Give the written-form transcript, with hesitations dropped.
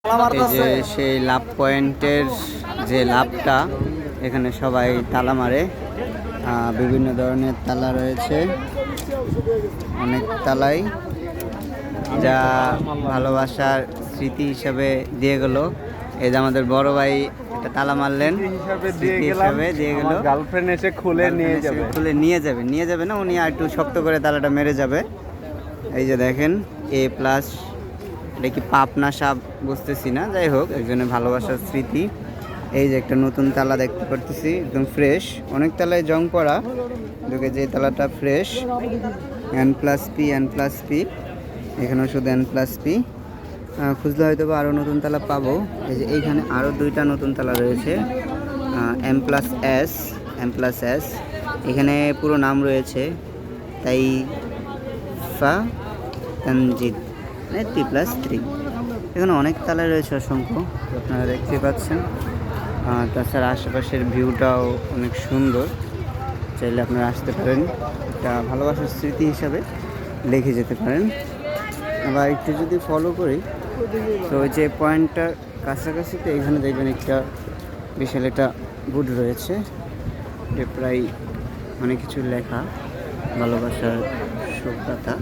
এই যে সেই লাভ পয়েন্টের যে লাভটা, এখানে সবাই তালা মারে। বিভিন্ন ধরনের তালা রয়েছে, অনেক তালাই, যা ভালোবাসার স্মৃতি হিসাবে দিয়ে গেল। এই যে আমাদের বড় ভাই একটা তালা মারলেন, স্মৃতি হিসাবে দিয়ে গেল। গার্লফ্রেন্ড এসে খুলে নিয়ে যাবে না, উনি আর একটু শক্ত করে তালাটা মেরে যাবে। এই যে দেখেন A+, এটা কি পাপ না সাপ বুঝতেছি না, যাই হোক একজনের ভালোবাসার স্মৃতি। এই যে একটা নতুন তালা দেখতে পারতেছি, একদম ফ্রেশ। অনেক তালায় জং পড়া, দেখে যে তালাটা ফ্রেশ। N+P, এখানেও শুধু N+P। খুঁজলে হয়তো বা আরও নতুন তালা পাবো। এই যে এইখানে আরও 2টা নতুন তালা রয়েছে, M+S। এখানে পুরো নাম রয়েছে তাইফা তানজিদ, T+3। এখানে অনেক তালা রয়েছে, অসংখ্য, আপনারা দেখতে পাচ্ছেন। তাছাড়া আশেপাশের ভিউটাও অনেক সুন্দর, চাইলে আপনারা আসতে পারেন, একটা ভালোবাসার স্মৃতি হিসাবে লিখে যেতে পারেন। আবার একটু যদি ফলো করি, তো ওই যে পয়েন্টটার কাছাকাছিতে এখানে দেখবেন একটা বিশাল একটা বোর্ড রয়েছে, যে প্রায় অনেক কিছু লেখা, ভালোবাসার শোকগাথা।